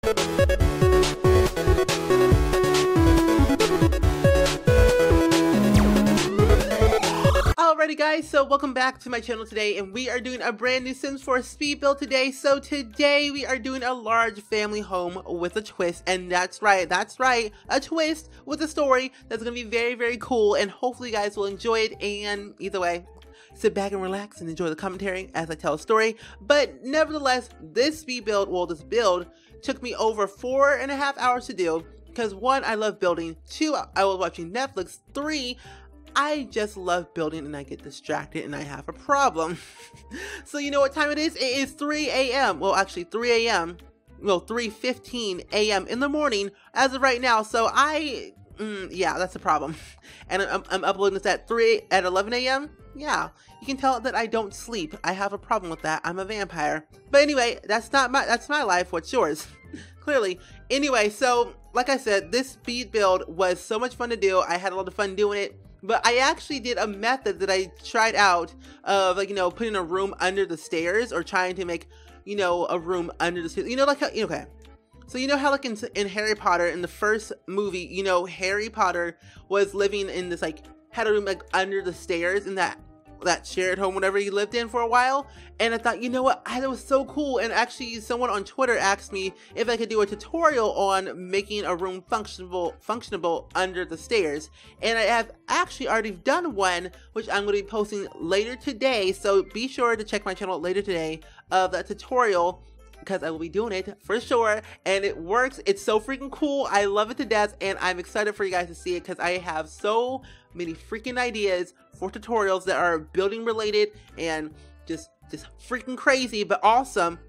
Alrighty guys, so welcome back to my channel today, and we are doing a brand new Sims 4 speed build today. So today we are doing a large family home with a twist, and that's right, a twist with a story that's going to be very, very cool, and hopefully you guys will enjoy it. And either way, sit back and relax and enjoy the commentary as I tell a story. But nevertheless, this this build took me over 4.5 hours to do, because 1, I love building, 2, I was watching Netflix, 3, I just love building and I get distracted and I have a problem. So you know what time it is? It is 3 a.m. Well, actually 3 a.m. Well, 3:15 a.m. in the morning as of right now. So yeah, that's a problem. And I'm uploading this at 11 a.m. Yeah, you can tell that I don't sleep. I have a problem with that. I'm a vampire. But anyway, that's my life. What's yours? Clearly. Anyway, so like I said, this speed build was so much fun to do. I had a lot of fun doing it. But I actually did a method that I tried out of, like, you know, putting a room under the stairs, or trying to make, you know, a room under the stairs. You know, like, how, okay. So you know how, like, in Harry Potter, in the first movie, you know, Harry Potter was living in this, like, had a room, like, under the stairs in that shared home, whatever he lived in for a while. And I thought, you know what, that was so cool. And actually someone on Twitter asked me if I could do a tutorial on making a room functionable under the stairs, and I have actually already done one, which I'm going to be posting later today. So be sure to check my channel later today of that tutorial, because I will be doing it for sure, and it works. It's so freaking cool. I love it to death, and I'm excited for you guys to see it, because I have so many freaking ideas for tutorials that are building related and just freaking crazy but awesome.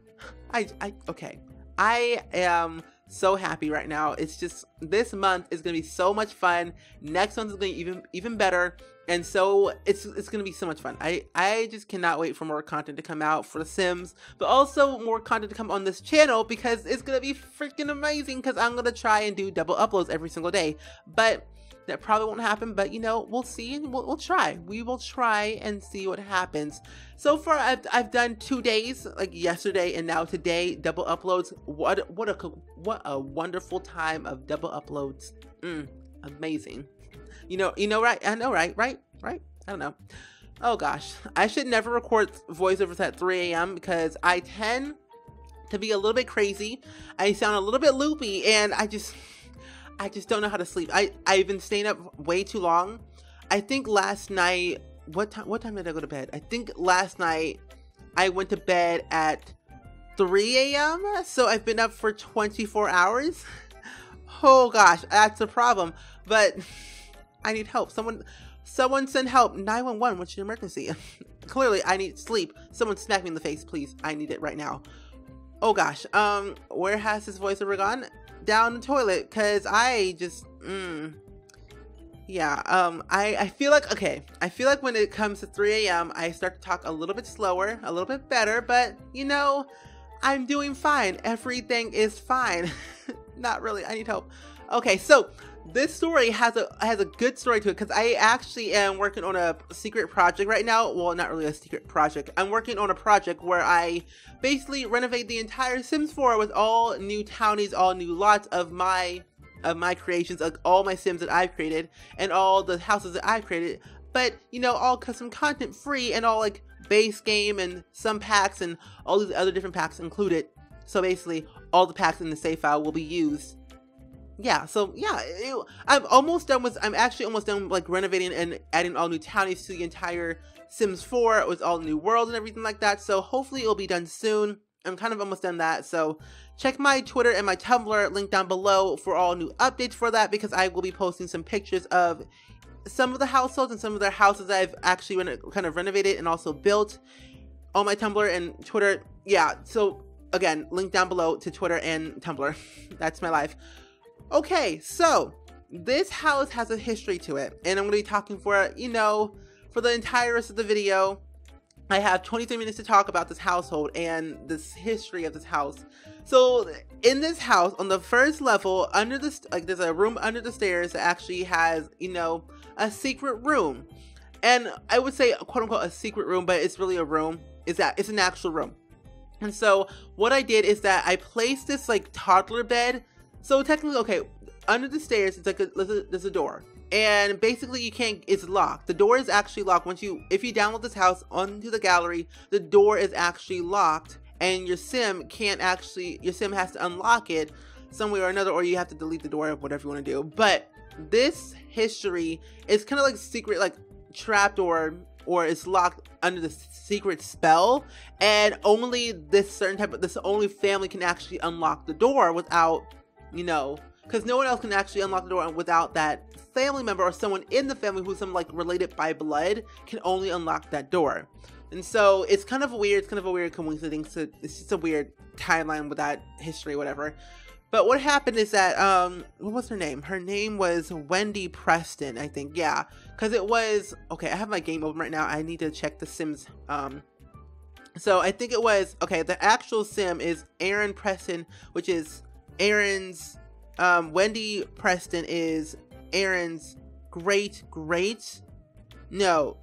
Okay, I am so happy right now. It's just, this month is gonna be so much fun. Next month is gonna be even better, and so it's gonna be so much fun. I just cannot wait for more content to come out for The Sims, but also more content to come on this channel, because it's gonna be freaking amazing. Because I'm gonna try and do double uploads every single day, but that probably won't happen. But you know, we'll see, and we'll try. We will try and see what happens. So far, I've done 2 days, like yesterday and now today, double uploads. What a wonderful time of double uploads. Amazing. You know, right? I know, right? I don't know. Oh gosh, I should never record voiceovers at 3 a.m. because I tend to be a little bit crazy. I sound a little bit loopy, and I just don't know how to sleep. I've been staying up way too long. I think last night, what time did I go to bed? I think last night I went to bed at 3 a.m. So I've been up for 24 hours. Oh gosh, that's a problem. But I need help. Someone send help. 911, what's your emergency? Clearly I need sleep. Someone smack me in the face, please. I need it right now. Oh gosh, where has this voiceover gone? Down the toilet, because I just yeah, I feel like, okay, I feel like when it comes to 3 a.m. I start to talk a little bit slower, a little bit better, but you know, I'm doing fine. Everything is fine. Not really, I need help. Okay, so this story has a good story to it, because I actually am working on a secret project right now. Well, not really a secret project. I'm working on a project where I basically renovate the entire Sims 4 with all new townies, all new lots of my creations, like all my Sims that I've created, and all the houses that I've created. But you know, all custom content free, and all like base game and some packs and all these other different packs included. So basically, all the packs in the save file will be used. Yeah, so yeah, I'm actually almost done like renovating and adding all new townies to the entire Sims 4 with all the new worlds and everything like that. So hopefully it'll be done soon. I'm kind of almost done that. So check my Twitter and my Tumblr link down below for all new updates for that, because I will be posting some pictures of some of the households and some of their houses I've actually kind of renovated and also built on my Tumblr and Twitter. Yeah, so again, link down below to Twitter and Tumblr. That's my life. Okay, so this house has a history to it, and I'm going to be talking for, you know, for the entire rest of the video. I have 23 minutes to talk about this household and this history of this house. So in this house, on the first level, under the there's a room under the stairs that actually has, you know, a secret room. And I would say quote unquote a secret room, but it's really a room. It's an actual room. And so what I did is that I placed this like toddler bed. So technically, okay, under the stairs, it's like there's a door. And basically you can't, it's locked. The door is actually locked. If you download this house onto the gallery, the door is actually locked and your sim has to unlock it some way or another, or you have to delete the door, whatever you want to do. But this history is kind of like secret, like trapdoor, or it's locked under the secret spell, and only this only family can actually unlock the door without, because no one else can actually unlock the door without that family member or someone in the family who's some like related by blood can only unlock that door. And so it's kind of weird. It's kind of a weird coincidence. It's just a weird timeline with that history, whatever. But what happened is that, what was her name? Her name was Wendy Preston, I think. Yeah, because it was, okay, I have my game open right now. I need to check the Sims. So I think it was, okay, the actual Sim is Aaron Preston, which is Aaron's, Wendy Preston is Aaron's great, no,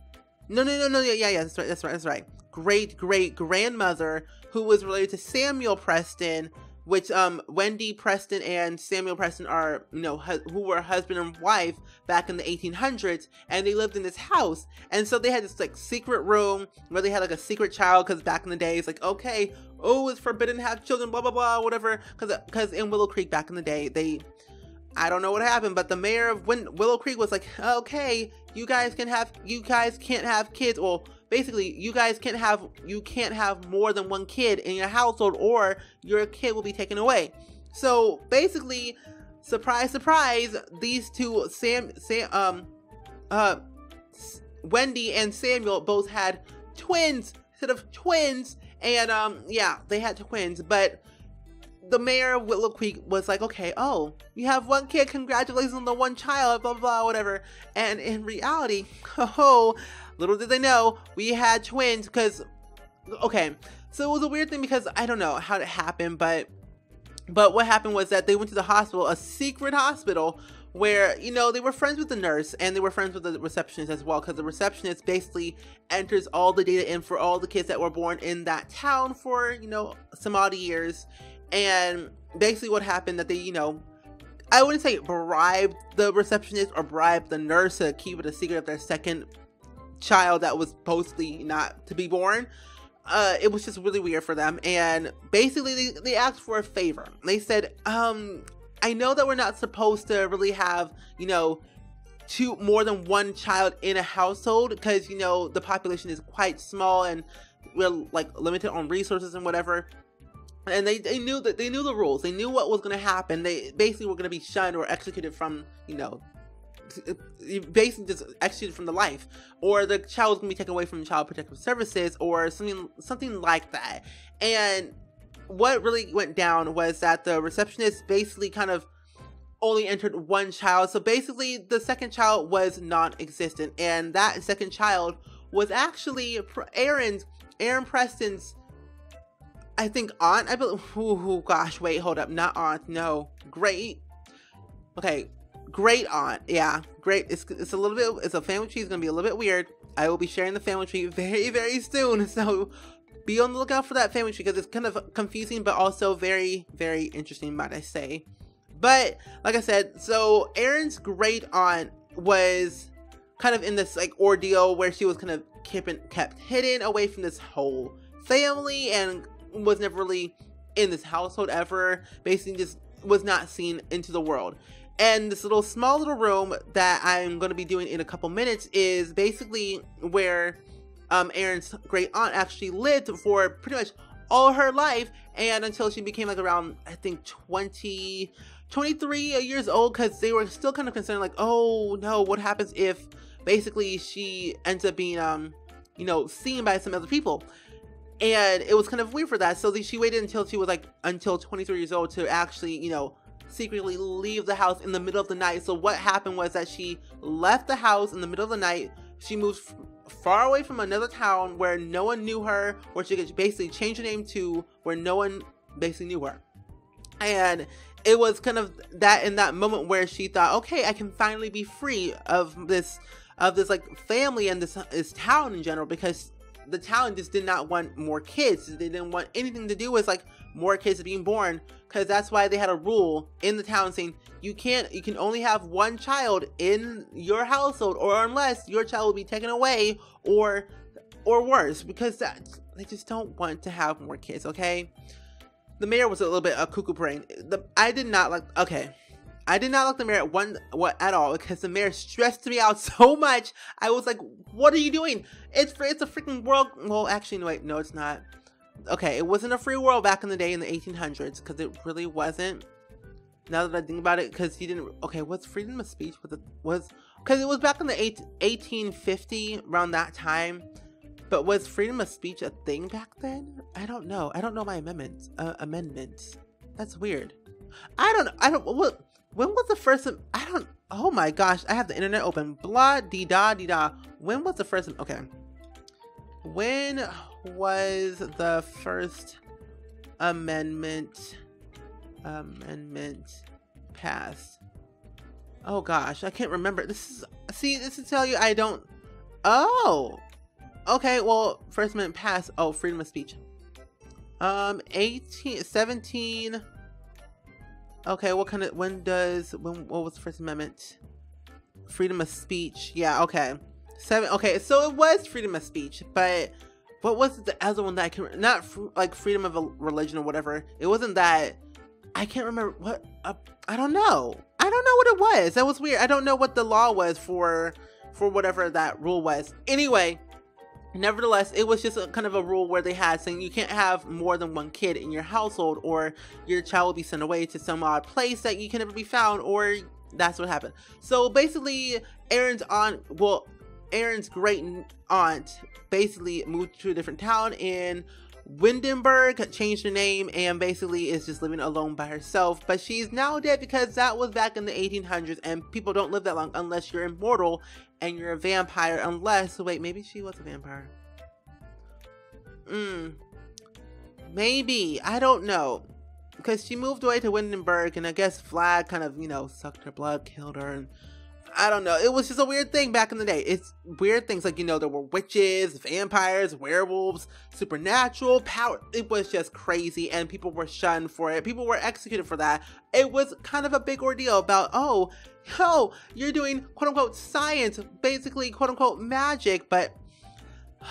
yeah, that's right. Great grandmother, who was related to Samuel Preston, which Wendy Preston and Samuel Preston are, who were husband and wife back in the 1800s, and they lived in this house. And so they had this like secret room where they had like a secret child, because back in the day it's like, okay, oh, it's forbidden to have children, blah blah blah, whatever, because in Willow Creek back in the day, I don't know what happened, but the mayor of Willow Creek was like, okay, you guys can't have kids. Well, basically, you can't have more than one kid in your household, or your kid will be taken away. So basically, surprise, surprise, these two, Wendy and Samuel both had twins instead of twins, and yeah, they had twins, but the mayor of Willow Creek was like, okay, oh, you have one kid, congratulations on the one child, blah, blah, blah, whatever. And in reality, oh, little did they know, we had twins, because, okay, so it was a weird thing, because I don't know how it happened, but what happened was that they went to the hospital, a secret hospital, where, they were friends with the nurse, and they were friends with the receptionist as well, because the receptionist basically enters all the data in for all the kids that were born in that town for, some odd years. And basically what happened that they, I wouldn't say bribed the receptionist or bribed the nurse to keep it a secret of their second child that was supposedly not to be born. It was just really weird for them. And basically they asked for a favor. They said, I know that we're not supposed to really have, more than one child in a household, because, the population is quite small and we're like limited on resources and whatever. And they knew the rules. They knew what was going to happen. They basically were going to be shunned or executed from, basically just executed from the life, or the child was going to be taken away from Child Protective Services, or something like that. And what really went down was that the receptionist basically kind of only entered one child. So basically the second child was non-existent, and that second child was actually Aaron Preston's, I think, aunt, I believe. Oh gosh, wait, hold up, not aunt, no, great aunt, yeah, great. It's a little bit, it's a family tree. It's gonna be a little bit weird. I will be sharing the family tree very, very soon, so be on the lookout for that family tree, because it's kind of confusing, but also very, very interesting, might I say. But like I said, so Aaron's great aunt was kind of in this like ordeal where she was kind of kept hidden away from this whole family, and was never really in this household ever, basically just was not seen into the world. And this small little room that I'm going to be doing in a couple minutes is basically where Aaron's great aunt actually lived for pretty much all her life, and until she became like around, I think, 23 years old, because they were still kind of concerned, like, oh no, what happens if basically she ends up being seen by some other people. And it was kind of weird for that. So she waited until she was until 23 years old to actually, secretly leave the house in the middle of the night. So what happened was that she left the house in the middle of the night. She moved far away from another town where no one knew her, where she could basically change her name to where no one basically knew her. And it was kind of that in that moment where she thought, okay, I can finally be free of this like family and this town in general, because the town just did not want more kids. They didn't want anything to do with like more kids being born, because that's why they had a rule in the town saying you can only have one child in your household, or unless your child will be taken away or worse, because they just don't want to have more kids. Okay, the mayor was a little bit a cuckoo brain. I did not like the mayor at all, because the mayor stressed me out so much. I was like, what are you doing? It's a freaking world. Well, actually, no, wait, no, it's not. Okay, it wasn't a free world back in the day in the 1800s, because it really wasn't. Now that I think about it, because he didn't. Okay, what's freedom of speech? Because it was back in the 1850, around that time. But was freedom of speech a thing back then? I don't know. I don't know my amendments. That's weird. When was the first? Oh my gosh! I have the internet open. Blah dee da dee da. When was the first? Okay. When was the first amendment passed? Oh gosh, I can't remember. This is tell you I don't. Oh. Okay. Well, first amendment passed. Oh, freedom of speech. 17. Okay, what was the First Amendment? Freedom of speech. Yeah, okay. Okay, so it was freedom of speech, but what was the other one that I can, not like freedom of a religion or whatever. It wasn't that. I can't remember what, I don't know. I don't know what it was. That was weird. I don't know what the law was for whatever that rule was. Anyway, nevertheless, it was just a kind of a rule where they had saying you can't have more than one kid in your household, or your child will be sent away to some odd place that you can never be found, or that's what happened. So basically, Aaron's great aunt basically moved to a different town in Windenburg, changed her name, and basically is just living alone by herself. But she's now dead, because that was back in the 1800s, and people don't live that long unless you're immortal and you're a vampire. Unless, wait, maybe she was a vampire. Maybe, I don't know, because she moved away to Windenburg, and I guess Vlad kind of, sucked her blood, killed her, and I don't know. It was just a weird thing back in the day. It's weird things like, there were witches, vampires, werewolves, supernatural power. It was just crazy, and people were shunned for it. People were executed for that. It was kind of a big ordeal about, oh, you're doing quote-unquote science, basically quote-unquote magic, but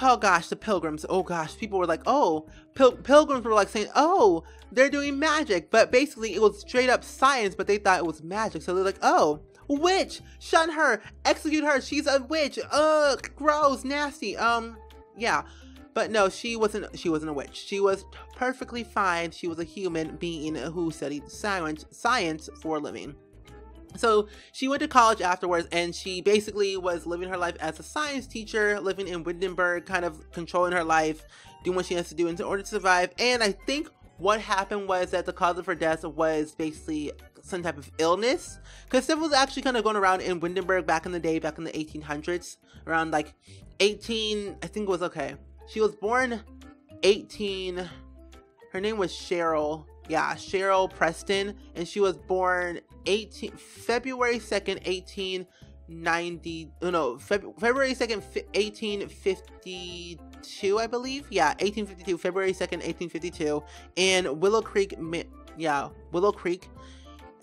oh gosh, the pilgrims, oh gosh, people were like, oh, pilgrims were like saying, oh, they're doing magic, but basically it was straight up science, but they thought it was magic, so they're like, oh, witch, shun her, execute her, she's a witch, gross, nasty, yeah. But no, she wasn't a witch. She was perfectly fine. She was a human being who studied science for a living. So she went to college afterwards, and she basically was living her life as a science teacher, living in Windenburg, kind of controlling her life, doing what she has to do in order to survive. And I think what happened was that the cause of her death was basically some type of illness, because stuff was actually kind of going around in Windenburg back in the day, back in the 1800s, around like 18, I think it was, okay, she was born 18, her name was Cheryl, yeah, Cheryl Preston, and she was born February 2nd, 1890, February 2nd, 1852, I believe, yeah, 1852, February 2nd, 1852, in Willow Creek,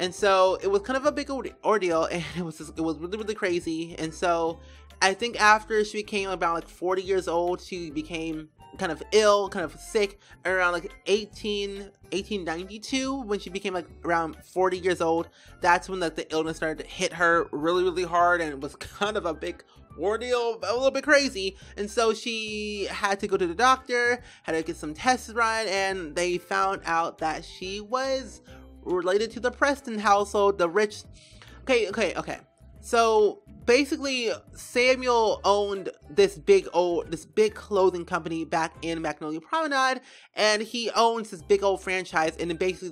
and so it was kind of a big ordeal, and it was really, really crazy. And so I think after she became about like 40 years old, she became kind of ill, kind of sick, around like 1892, when she became like around 40 years old. That's when like the illness started to hit her really, really hard, and it was kind of a big ordeal, a little bit crazy. And so she had to go to the doctor, had to get some tests run, and they found out that she was related to the Preston household, the rich. Okay. So basically, Samuel owned this big clothing company back in Magnolia Promenade, and he owns this big old franchise. And then basically,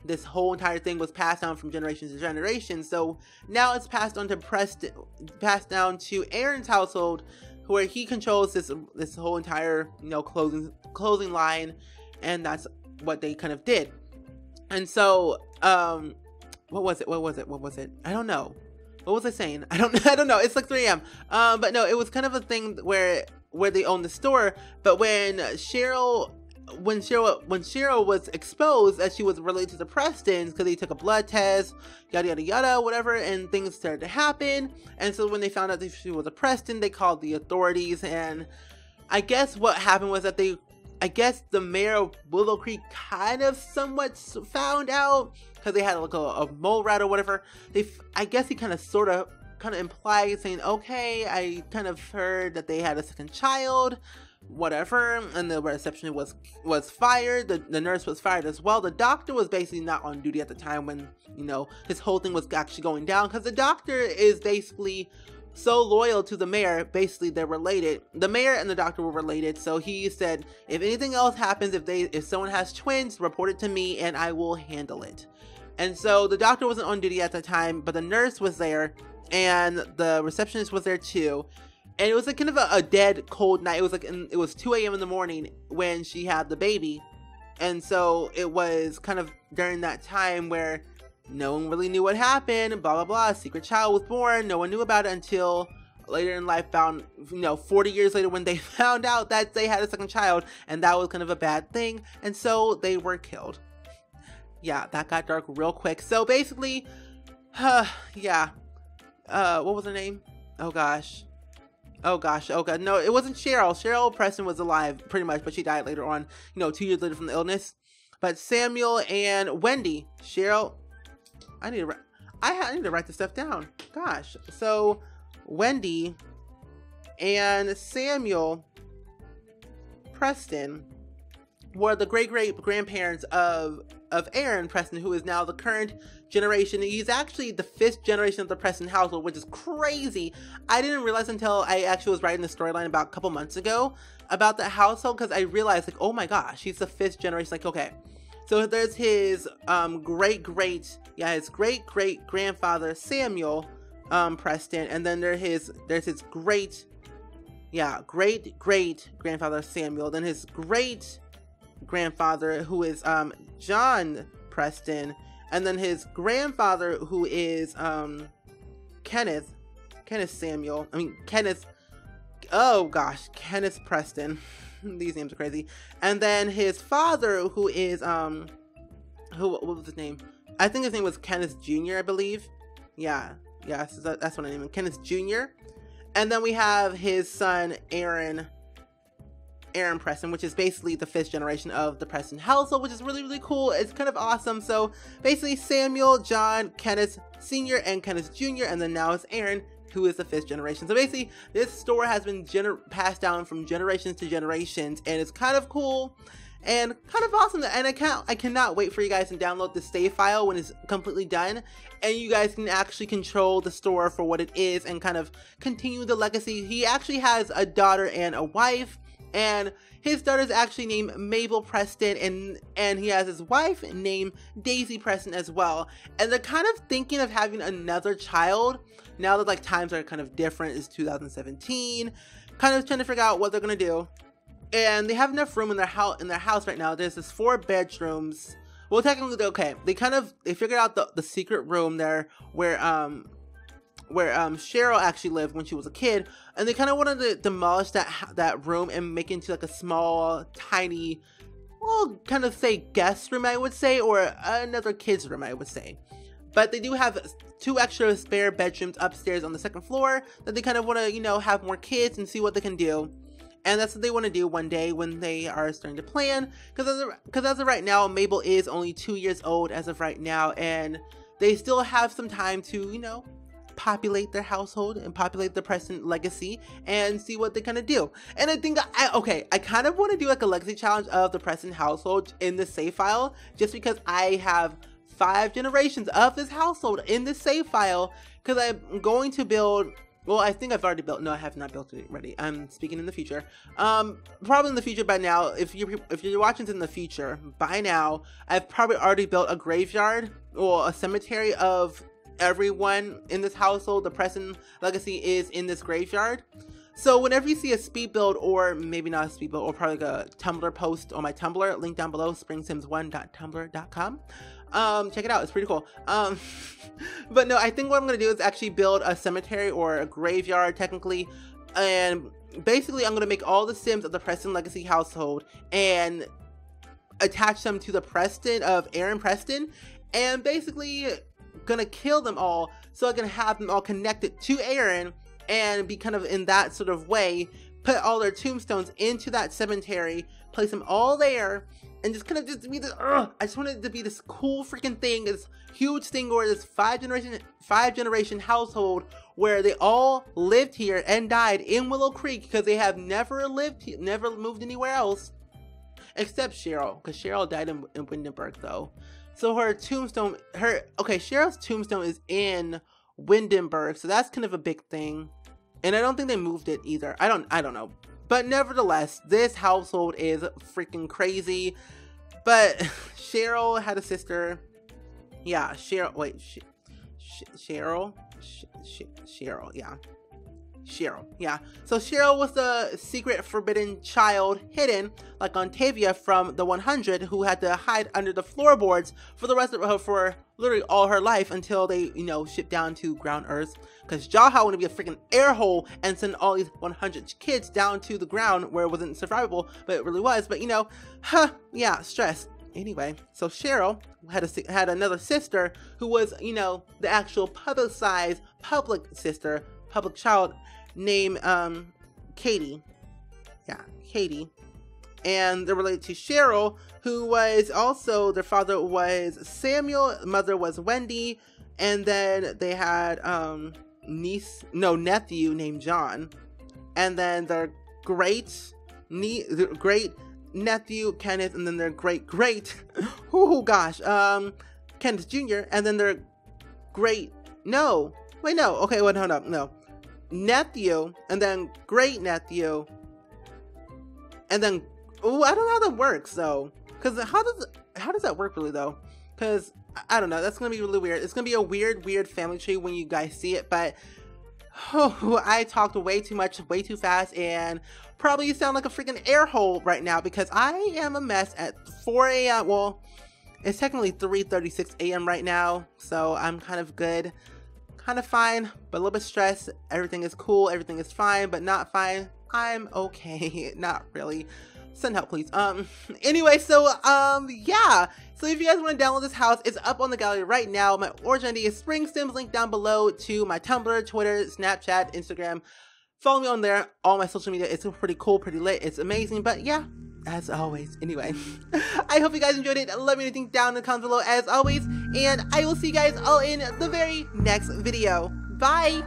this whole entire thing was passed down from generation to generation. So now it's passed down to Aaron's household, where he controls this whole entire clothing line, and that's what they kind of did. And so, what was it? I don't know. What was I saying? I don't know. It's like 3 a.m. But no, it was kind of a thing where where they own the store. But when Cheryl was exposed that she was related to Preston, because they took a blood test, yada yada yada, whatever, and things started to happen. And so when they found out that she was a Preston, they called the authorities. And I guess what happened was that the mayor of Willow Creek kind of somewhat found out, because they had like a mole rat or whatever. I guess he kind of implied, saying, okay, I kind of heard that they had a second child, whatever. And the receptionist was fired. The nurse was fired as well. The doctor was basically not on duty at the time when, you know, this whole thing was actually going down, because the doctor is basically so loyal to the mayor. Basically, they're related. The mayor and the doctor were related, so he said, if anything else happens, if someone has twins, report it to me and I will handle it. And so the doctor wasn't on duty at the time, but the nurse was there, and the receptionist was there too. And it was like kind of a dead cold night. It was 2 a.m. in the morning when she had the baby. And so it was kind of during that time where no one really knew what happened, blah blah blah. A secret child was born. No one knew about it until later in life, 40 years later, when they found out that they had a second child, and that was kind of a bad thing. And so they were killed. Yeah, that got dark real quick. So basically, yeah. What was her name? Oh gosh. Oh god. No, it wasn't Cheryl. Cheryl Preston was alive pretty much, but she died later on, 2 years later from the illness. But Samuel and Wendy. Cheryl, I need to write this stuff down. Gosh. So Wendy and Samuel Preston were the great-great-grandparents of Aaron Preston, who is now the current generation. He's actually the 5th generation of the Preston household, which is crazy. I didn't realize until I actually was writing the storyline about a couple months ago about the household, because I realized, like, oh my gosh, he's the 5th generation. Like, okay, so there's his his great-great-grandfather Samuel Preston, and then there's his great-great-grandfather Samuel, then his great-grandfather, who is John Preston, and then his grandfather, who is Kenneth Preston. These names are crazy. And then his father, who is what was his name? I think his name was Kenneth Jr., I believe. Yeah, so that's what I named him, Kenneth Jr. And then we have his son Aaron Preston, which is basically the 5th generation of the Preston household, which is really, really cool. It's kind of awesome. So basically Samuel, John, Kenneth Sr., and Kenneth Jr., and then now it's Aaron, who is the 5th generation. So basically this story has been passed down from generations to generations, and it's kind of cool and kind of awesome. And I cannot wait for you guys to download the save file when it's completely done, and you guys can actually control the store for what it is and kind of continue the legacy. He actually has a daughter and a wife, and his daughter's actually named Mabel Preston, and he has his wife named Daisy Preston as well. And they're kind of thinking of having another child now that, like, times are kind of different. It's 2017, kind of trying to figure out what they're gonna do. And they have enough room in their house right now. There's this 4 bedrooms. Well, technically, okay, they figured out the secret room there where Cheryl actually lived when she was a kid, and they kind of wanted to demolish that room and make it into like a small, tiny, well, kind of say guest room, I would say, or another kid's room, I would say. But they do have 2 extra spare bedrooms upstairs on the 2nd floor that they kind of want to, have more kids and see what they can do. And that's what they want to do one day when they are starting to plan. Because as of right now, Mabel is only 2 years old as of right now, and they still have some time to, populate their household and populate the Preston legacy and see what they kind of do. And I think I kind of want to do like a legacy challenge of the Preston household in the save file, just because I have 5 generations of this household in the save file, because I'm going to build, well, I think I've already built, no, I have not built it already. I'm speaking in the future. Probably in the future by now, if you're watching this in the future, by now, I've probably already built a graveyard or a cemetery of everyone in this household. The Preston legacy is in this graveyard. So whenever you see a speed build, or maybe not a speed build, or probably like a Tumblr post on my Tumblr, link down below, springsims1.tumblr.com. Check it out, it's pretty cool. But no, I think what I'm gonna do is actually build a cemetery or a graveyard, technically, And basically, I'm gonna make all the Sims of the Preston Legacy household and attach them to the Preston of Aaron Preston, and basically gonna kill them all so I can have them all connected to Aaron and be kind of in that sort of way, put all their tombstones into that cemetery, place them all there, and just kind of just be this, I just wanted it to be this cool freaking thing, this huge thing where this five generation household where they all lived here and died in Willow Creek because they have never lived here, never moved anywhere else, except Cheryl, because Cheryl died in Windenburg though. So her tombstone, Cheryl's tombstone is in Windenburg, so that's kind of a big thing. And I don't think they moved it either. I don't know. But nevertheless, this household is freaking crazy. But Cheryl had a sister. Yeah, Cheryl. Wait, Cheryl. Yeah. Cheryl, yeah. So Cheryl was the secret forbidden child hidden, like Ontavia from the 100, who had to hide under the floorboards for the rest of her, for literally all her life until they, you know, shipped down to ground Earth. Because Jaha wanted to be a freaking air hole and send all these 100 kids down to the ground where it wasn't survivable, but it really was. But you know, yeah, stress. Anyway, so Cheryl had another sister who was, you know, the actual publicized public sister, public child, named Katie. Yeah, Katie. And they're related to Cheryl, who was also, their father was Samuel, mother was Wendy, and then they had nephew named John, and then their great nephew Kenneth, and then their great Kenneth Jr., and then their nephew, and then great nephew, and then I don't know how that works though, because how does that work really though? Because I don't know, that's gonna be really weird. It's gonna be a weird family tree when you guys see it. But I talked way too much, way too fast, and probably sound like a freaking air hole right now because I am a mess at 4 a.m. Well, it's technically 3:36 a.m. right now, so I'm kind of good. Kind of fine, but a little bit stressed. Everything is cool, everything is fine, but not fine. I'm okay. Not really. Send help, please. Anyway, so yeah. So if you guys want to download this house, it's up on the gallery right now. My origin ID is SpringSims, link down below to my Tumblr, Twitter, Snapchat, Instagram. Follow me on there. All my social media. It's pretty cool, pretty lit. It's amazing. But yeah, as always. Anyway, I hope you guys enjoyed it. Let me know anything down in the comments below as always. And I will see you guys all in the very next video. Bye!